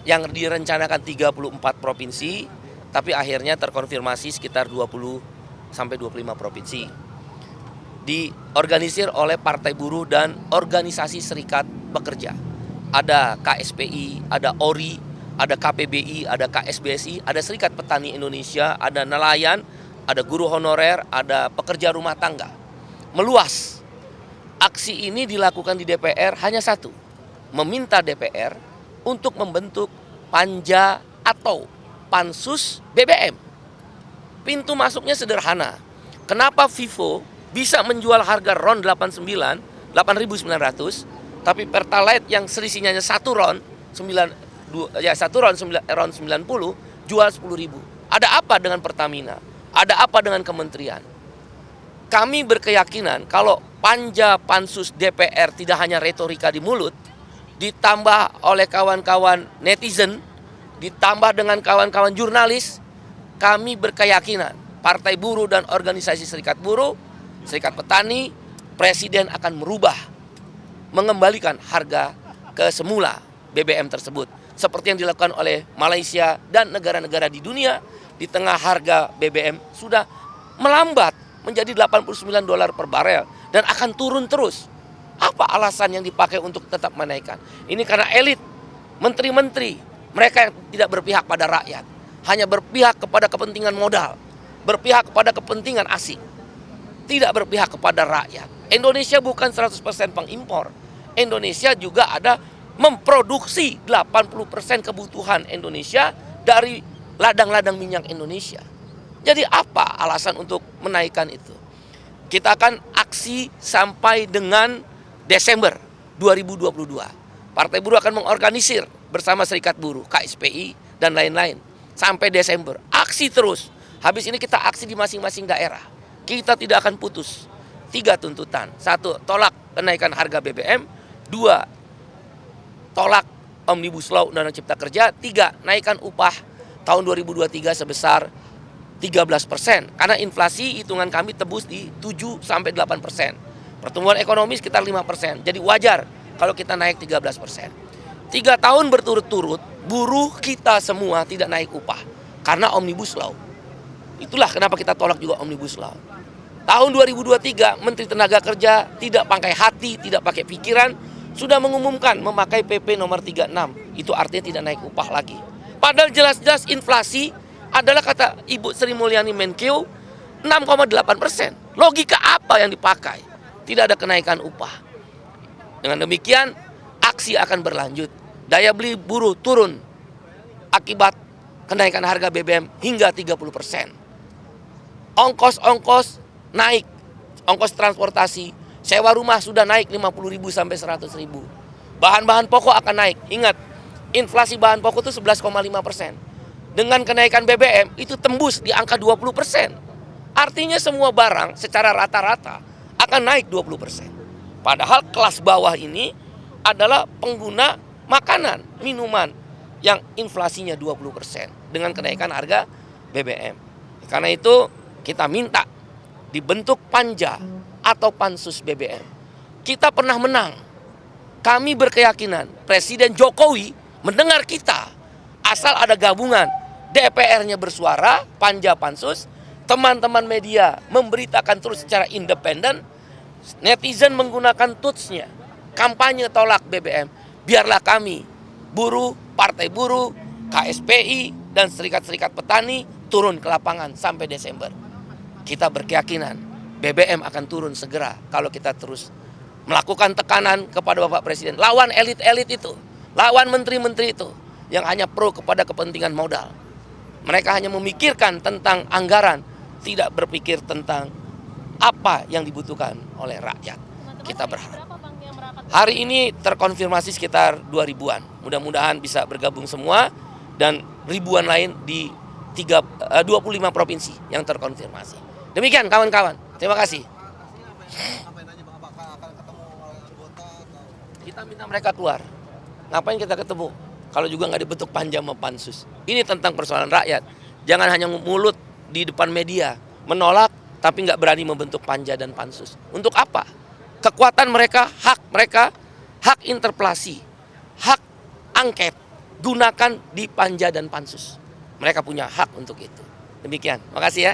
yang direncanakan 34 provinsi, tapi akhirnya terkonfirmasi sekitar 20 sampai 25 provinsi. Diorganisir oleh Partai Buruh dan organisasi serikat pekerja. Ada KSPI, ada ORI, ada KPBI, ada KSBSI, ada Serikat Petani Indonesia, ada nelayan, ada guru honorer, ada pekerja rumah tangga. Meluas. Aksi ini dilakukan di DPR hanya satu, meminta DPR untuk membentuk panja atau pansus BBM. Pintu masuknya sederhana. Kenapa Vivo bisa menjual harga RON 8.900, tapi Pertalite yang selisihnya 1 RON, RON 90 jual 10.000. Ada apa dengan Pertamina? Ada apa dengan kementerian? Kami berkeyakinan kalau panja pansus DPR tidak hanya retorika di mulut, ditambah oleh kawan-kawan netizen, ditambah dengan kawan-kawan jurnalis, kami berkeyakinan Partai Buruh dan organisasi serikat buruh, serikat petani, Presiden akan merubah, mengembalikan harga ke semula BBM tersebut. Seperti yang dilakukan oleh Malaysia dan negara-negara di dunia, di tengah harga BBM sudah melambat menjadi $89 per barel dan akan turun terus. Apa alasan yang dipakai untuk tetap menaikkan? Ini karena elit, menteri-menteri, mereka yang tidak berpihak pada rakyat, hanya berpihak kepada kepentingan modal, berpihak kepada kepentingan asing, tidak berpihak kepada rakyat. Indonesia bukan 100% pengimpor. Indonesia juga ada memproduksi 80% kebutuhan Indonesia dari ladang-ladang minyak Indonesia. Jadi apa alasan untuk menaikkan itu? Kita akan aksi sampai dengan Desember 2022. Partai Buruh akan mengorganisir bersama Serikat Buruh, KSPI, dan lain-lain. Sampai Desember. Aksi terus. Habis ini kita aksi di masing-masing daerah. Kita tidak akan putus. 3 tuntutan. 1, tolak kenaikan harga BBM. 2, tolak Omnibus Law Undang-Undang Cipta Kerja. 3, naikkan upah tahun 2023 sebesar 13%. Karena inflasi hitungan kami tebus di 7-8%. Pertumbuhan ekonomi sekitar 5%. Jadi wajar kalau kita naik 13%. 3 tahun berturut-turut buruh kita semua tidak naik upah karena Omnibus Law. Itulah kenapa kita tolak juga Omnibus Law. Tahun 2023 Menteri Tenaga Kerja tidak pakai hati, tidak pakai pikiran, sudah mengumumkan memakai PP nomor 36. Itu artinya tidak naik upah lagi. Padahal jelas-jelas inflasi adalah kata Ibu Sri Mulyani Menkeu 6,8%. Logika apa yang dipakai? Tidak ada kenaikan upah. Dengan demikian aksi akan berlanjut. Daya beli buruh turun akibat kenaikan harga BBM hingga 30%. Ongkos-ongkos naik, ongkos transportasi, sewa rumah sudah naik 50.000 sampai 100.000. Bahan-bahan pokok akan naik. Ingat, inflasi bahan pokok itu 11,5%. Dengan kenaikan BBM itu tembus di angka 20%. Artinya semua barang secara rata-rata akan naik 20%. Padahal kelas bawah ini adalah pengguna makanan, minuman yang inflasinya 20% dengan kenaikan harga BBM. Karena itu kita minta dibentuk panja atau pansus BBM. Kita pernah menang. Kami berkeyakinan Presiden Jokowi mendengar kita. Asal ada gabungan, DPR-nya bersuara, panja pansus, teman-teman media memberitakan terus secara independen, netizen menggunakan tutsnya, kampanye tolak BBM. Biarlah kami, buruh, Partai Buruh, KSPI, dan serikat-serikat petani turun ke lapangan sampai Desember. Kita berkeyakinan BBM akan turun segera kalau kita terus melakukan tekanan kepada Bapak Presiden. Lawan elit-elit itu, lawan menteri-menteri itu yang hanya pro kepada kepentingan modal. Mereka hanya memikirkan tentang anggaran, tidak berpikir tentang apa yang dibutuhkan oleh rakyat. Kita berharap. Hari ini terkonfirmasi sekitar 2.000-an. Mudah-mudahan bisa bergabung semua dan ribuan lain di 25 provinsi yang terkonfirmasi. Demikian kawan-kawan. Terima kasih. Kita minta mereka keluar. Ngapain kita ketemu? Kalau juga nggak dibentuk panja sama pansus. Ini tentang persoalan rakyat. Jangan hanya mulut di depan media menolak tapi nggak berani membentuk panja dan pansus. Untuk apa? Kekuatan mereka, hak interpelasi, hak angket, gunakan di panja dan pansus. Mereka punya hak untuk itu. Demikian, makasih ya.